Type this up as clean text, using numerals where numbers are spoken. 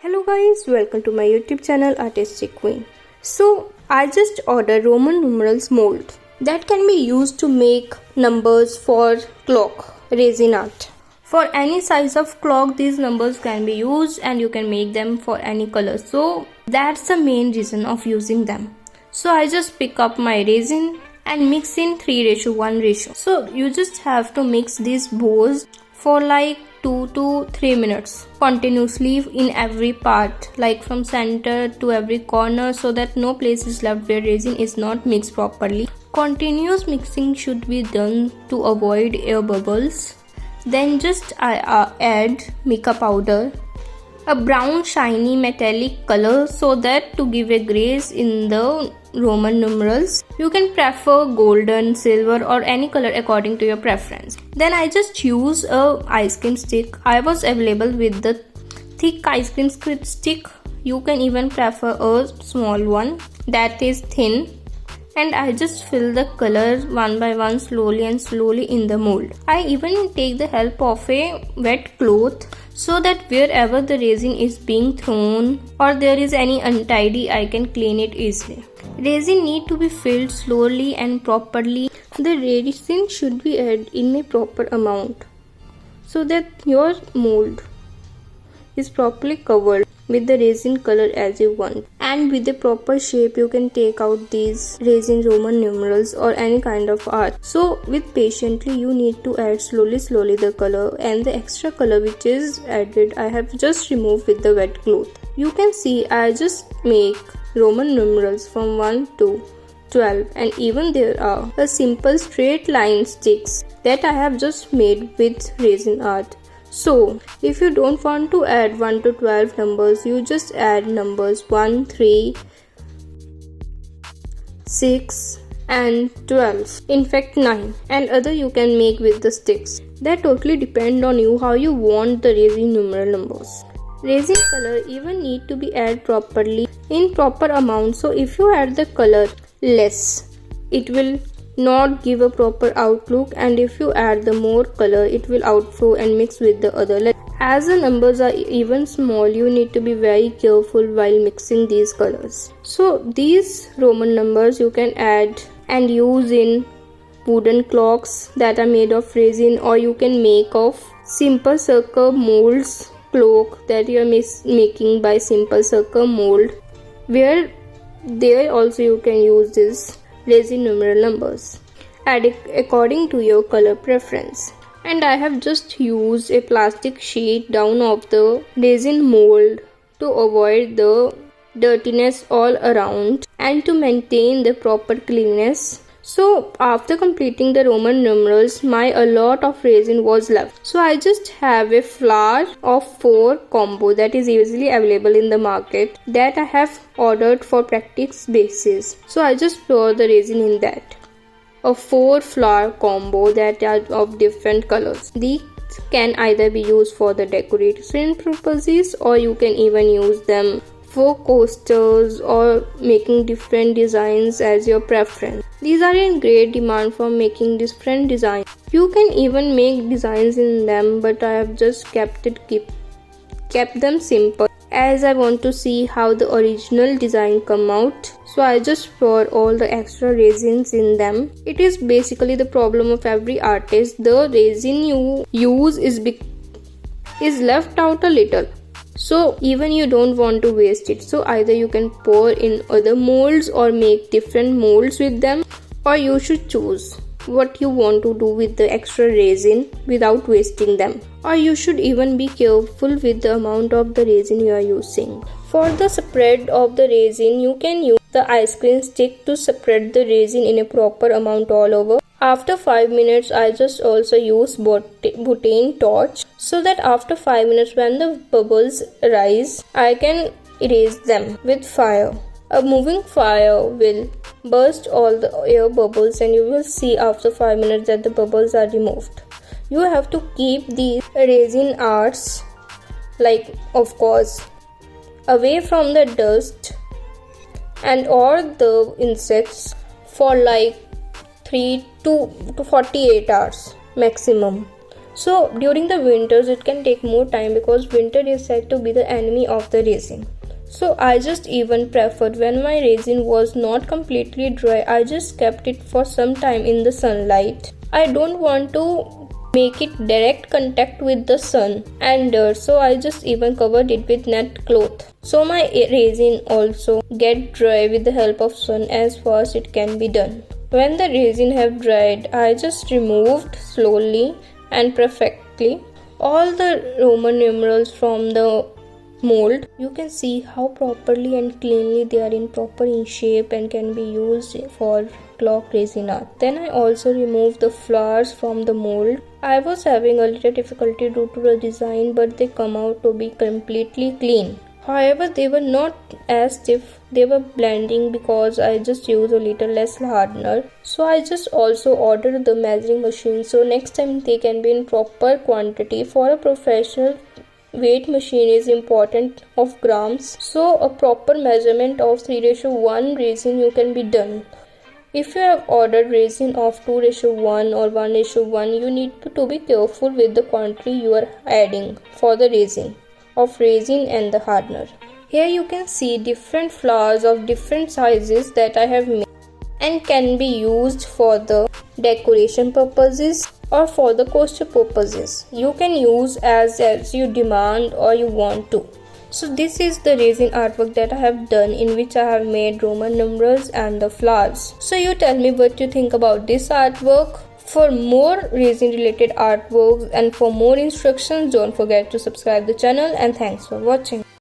Hello guys, welcome to my YouTube channel ArtisticQueen. So I just ordered Roman numerals mold that can be used to make numbers for clock resin art. For any size of clock these numbers can be used and you can make them for any color. So that's the main reason of using them. So I just pick up my resin and mix in 3:1 ratio. So you just have to mix these bows for like 2 to 3 minutes continuously in every part, like from center to every corner, so that no place is left where resin is not mixed properly. Continuous mixing should be done to avoid air bubbles. Then just add mica powder, a brown shiny metallic color, so that to give a grace in the Roman numerals. You can prefer golden, silver or any color according to your preference. Then I just use a ice cream stick. I was available with the thick ice cream stick. You can even prefer a small one that is thin. And I just fill the color one by one slowly in the mold. I even take the help of a wet cloth so that wherever the resin is being thrown or there is any untidy, I can clean it easily. Resin need to be filled slowly and properly. The resin should be added in a proper amount so that your mold is properly covered with the resin color as you want. And with the proper shape you can take out these resin Roman numerals or any kind of art. So with patiently you need to add slowly the color, and the extra color which is added I have just removed with the wet cloth. You can see I just make Roman numerals from 1 to 12, and even there are a simple straight line sticks that I have just made with resin art. So if you don't want to add 1 to 12 numbers, you just add numbers 1, 3, 6 and 12. In fact 9, and other you can make with the sticks. That totally depend on you how you want the resin numeral numbers. Resin color even need to be added properly in proper amount. So if you add the color less, it will not give a proper outlook, and if you add the more color it will outflow and mix with the other. As the numbers are even small, you need to be very careful while mixing these colors. So these Roman numbers you can add and use in wooden clocks that are made of resin, or you can make of simple circle molds cloak that you are making by simple circle mold, where there also you can use this resin numeral numbers. Add it according to your color preference. And I have just used a plastic sheet down of the resin mold to avoid the dirtiness all around and to maintain the proper cleanness. So after completing the Roman numerals, a lot of resin was left. So I just have a flower of 4 combo that is easily available in the market that I have ordered for practice basis. So I just pour the resin in that. A 4 flower combo that are of different colors. These can either be used for the decorative purposes, or you can even use them for coasters or making different designs as your preference. These are in great demand for making different designs. You can even make designs in them, but I have just kept them simple as I want to see how the original design come out. So I just pour all the extra resins in them. It is basically the problem of every artist. The resin you use is left out a little. So even you don't want to waste it. So either you can pour in other molds or make different molds with them, or you should choose what you want to do with the extra resin without wasting them. Or you should even be careful with the amount of the resin you are using. For the spread of the resin, you can use the ice cream stick to spread the resin in a proper amount all over. After 5 minutes, I just also use butane torch so that after 5 minutes when the bubbles rise, I can erase them with fire. A moving fire will burst all the air bubbles, and you will see after 5 minutes that the bubbles are removed. You have to keep these resin arts, of course, away from the dust and all the insects for 3 to 48 hours maximum. So during the winters it can take more time because winter is said to be the enemy of the resin. So I just even preferred when my resin was not completely dry, I just kept it for some time in the sunlight. I don't want to make it direct contact with the sun and dirt, so I just even covered it with net cloth. So my resin also get dry with the help of sun as fast it can be done. When the resin have dried, I just removed slowly and perfectly all the Roman numerals from the mold. You can see how properly and cleanly they are in proper shape and can be used for clock resin art. Then I also removed the flowers from the mold. I was having a little difficulty due to the design, but they come out to be completely clean. However, they were not as stiff, they were blending because I just used a little less hardener. So I just also ordered the measuring machine, so next time they can be in proper quantity. For a professional, weight machine is important of grams, so a proper measurement of 3:1 resin you can be done. If you have ordered resin of 2:1 or 1:1, you need to be careful with the quantity you are adding for the resin and the hardener. Here you can see different flowers of different sizes that I have made and can be used for the decoration purposes or for the coaster purposes. You can use as you demand or you want to. So this is the resin artwork that I have done, in which I have made Roman numerals and the flowers. So you tell me what you think about this artwork. For more resin related artworks and for more instructions, don't forget to subscribe the channel, and thanks for watching.